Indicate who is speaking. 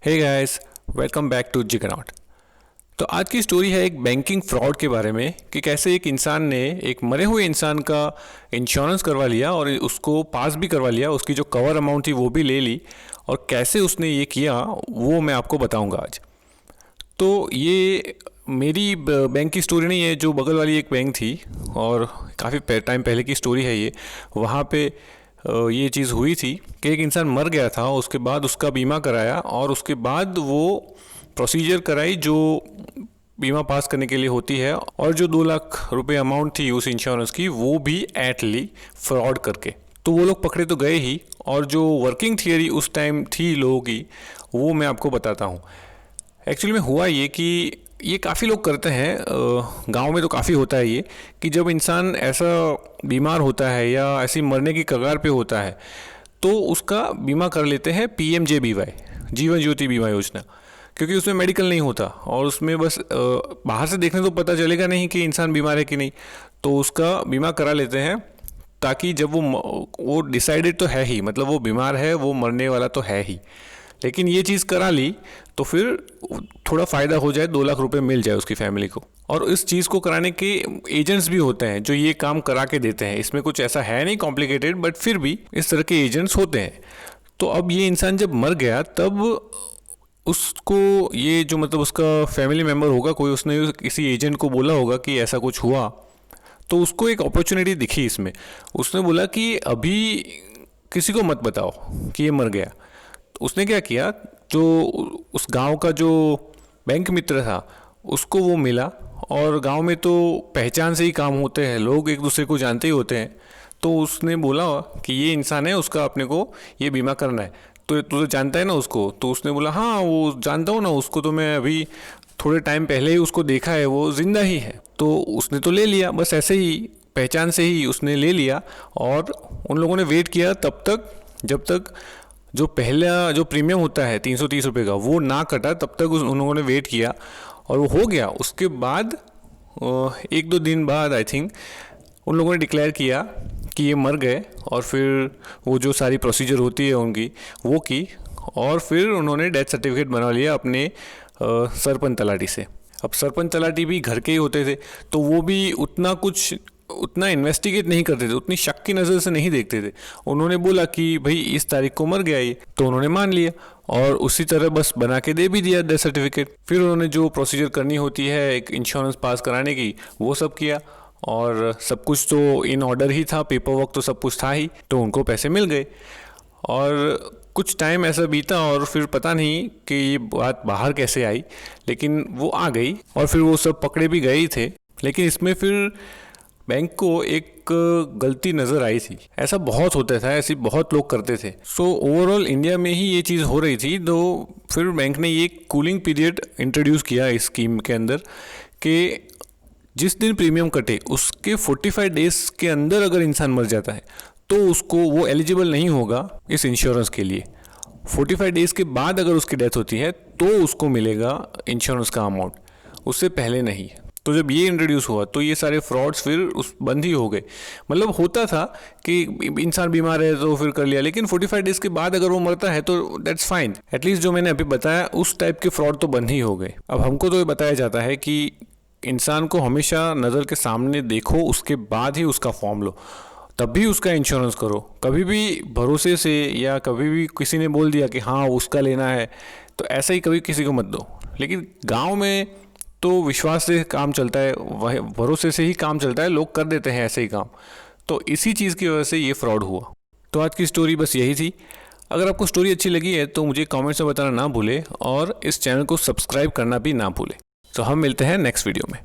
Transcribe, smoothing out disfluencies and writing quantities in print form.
Speaker 1: Hey guys, welcome back to Juggernaut. तो आज की स्टोरी है एक बैंकिंग फ्रॉड के बारे में कि कैसे एक इंसान ने एक मरे हुए इंसान का इंश्योरेंस करवा लिया और उसको पास भी करवा लिया, उसकी जो कवर अमाउंट थी वो भी ले ली, और कैसे उसने ये किया वो मैं आपको बताऊंगा आज। तो ये मेरी बैंक की स्टोरी नहीं है, जो बगल वाली एक बैंक थी और काफ़ी टाइम पहले की स्टोरी है ये। वहाँ पे ये चीज़ हुई थी कि एक इंसान मर गया था, उसके बाद उसका बीमा कराया और उसके बाद वो प्रोसीजर कराई जो बीमा पास करने के लिए होती है, और जो 2 लाख रुपए अमाउंट थी उस इंश्योरेंस की वो भी ऐट ली फ्रॉड करके। तो वो लोग पकड़े तो गए ही, और जो वर्किंग थियरी उस टाइम थी लोगों की वो मैं आपको बताता हूँ। एक्चुअली में हुआ ये कि ये काफ़ी लोग करते हैं, गांव में तो काफ़ी होता है ये, कि जब इंसान ऐसा बीमार होता है या ऐसी मरने की कगार पे होता है तो उसका बीमा कर लेते हैं PMJBY, जीवन ज्योति बीमा योजना, क्योंकि उसमें मेडिकल नहीं होता और उसमें बस बाहर से देखने तो पता चलेगा नहीं कि इंसान बीमार है कि नहीं, तो उसका बीमा करा लेते हैं ताकि जब वो डिसाइडेड तो है ही, मतलब वो बीमार है, वो मरने वाला तो है ही, लेकिन ये चीज़ करा ली तो फिर थोड़ा फ़ायदा हो जाए, 2 लाख रुपए मिल जाए उसकी फैमिली को। और इस चीज़ को कराने के एजेंट्स भी होते हैं जो ये काम करा के देते हैं। इसमें कुछ ऐसा है नहीं कॉम्प्लिकेटेड, बट फिर भी इस तरह के एजेंट्स होते हैं। तो अब ये इंसान जब मर गया तब उसको ये जो मतलब उसका फैमिली मेम्बर होगा कोई, उसने किसी एजेंट को बोला होगा कि ऐसा कुछ हुआ, तो उसको एक अपॉर्चुनिटी दिखी इसमें। उसने बोला कि अभी किसी को मत बताओ कि ये मर गया। उसने क्या किया, जो उस गांव का जो बैंक मित्र था उसको वो मिला, और गांव में तो पहचान से ही काम होते हैं, लोग एक दूसरे को जानते ही होते हैं। तो उसने बोला कि ये इंसान है, उसका अपने को ये बीमा करना है, तो तू तो जानता है ना उसको। तो उसने बोला हाँ वो जानता हूँ ना उसको, तो मैं अभी थोड़े टाइम पहले ही उसको देखा है, वो जिंदा ही है। तो उसने तो ले लिया, बस ऐसे ही पहचान से ही उसने ले लिया, और उन लोगों ने वेट किया तब तक जब तक जो पहला जो प्रीमियम होता है 330 रुपये का वो ना कटा, तब तक उन लोगों ने वेट किया और वो हो गया। उसके बाद 1-2 दिन बाद आई थिंक उन लोगों ने डिक्लेयर किया कि ये मर गए, और फिर वो जो सारी प्रोसीजर होती है उनकी वो की, और फिर उन्होंने डेथ सर्टिफिकेट बना लिया अपने सरपंच तलाटी से। अब सरपंच तलाटी भी घर के ही होते थे, तो वो भी उतना इन्वेस्टिगेट नहीं करते थे, उतनी शक की नज़र से नहीं देखते थे। उन्होंने बोला कि भाई इस तारीख को मर गया ये, तो उन्होंने मान लिया और उसी तरह बस बना के दे भी दिया डेथ सर्टिफिकेट। फिर उन्होंने जो प्रोसीजर करनी होती है एक इंश्योरेंस पास कराने की वो सब किया, और सब कुछ तो इन ऑर्डर ही था, पेपर वर्क तो सब कुछ था ही, तो उनको पैसे मिल गए। और कुछ टाइम ऐसा बीता और फिर पता नहीं कि ये बात बाहर कैसे आई, लेकिन वो आ गई और फिर वो सब पकड़े भी गए ही थे। लेकिन इसमें फिर बैंक को एक गलती नज़र आई थी। ऐसा बहुत होता था, ऐसे बहुत लोग करते थे। सो ओवरऑल इंडिया में ही ये चीज़ हो रही थी, तो फिर बैंक ने ये कूलिंग पीरियड इंट्रोड्यूस किया इस स्कीम के अंदर कि जिस दिन प्रीमियम कटे उसके 45 डेज के अंदर अगर इंसान मर जाता है तो उसको वो एलिजिबल नहीं होगा इस इंश्योरेंस के लिए। 45 डेज के बाद अगर उसकी डेथ होती है तो उसको मिलेगा इंश्योरेंस का अमाउंट, उससे पहले नहीं। तो जब ये इंट्रोड्यूस हुआ तो ये सारे फ्रॉड्स फिर उस बंद ही हो गए। मतलब होता था कि इंसान बीमार है तो फिर कर लिया, लेकिन 45 डेज के बाद अगर वो मरता है तो दैट्स फाइन। एटलीस्ट जो मैंने अभी बताया उस टाइप के फ्रॉड तो बंद ही हो गए। अब हमको तो ये बताया जाता है कि इंसान को हमेशा नज़र के सामने देखो, उसके बाद ही उसका फॉर्म लो, तब भी उसका इंश्योरेंस करो। कभी भी भरोसे से या कभी भी किसी ने बोल दिया कि हाँ उसका लेना है तो ऐसा ही कभी किसी को मत दो। लेकिन गांव में तो विश्वास से काम चलता है, वह भरोसे से ही काम चलता है, लोग कर देते हैं ऐसे ही काम। तो इसी चीज़ की वजह से ये फ्रॉड हुआ। तो आज की स्टोरी बस यही थी। अगर आपको स्टोरी अच्छी लगी है तो मुझे कमेंट्स में बताना ना भूलें, और इस चैनल को सब्सक्राइब करना भी ना भूलें। तो हम मिलते हैं नेक्स्ट वीडियो में।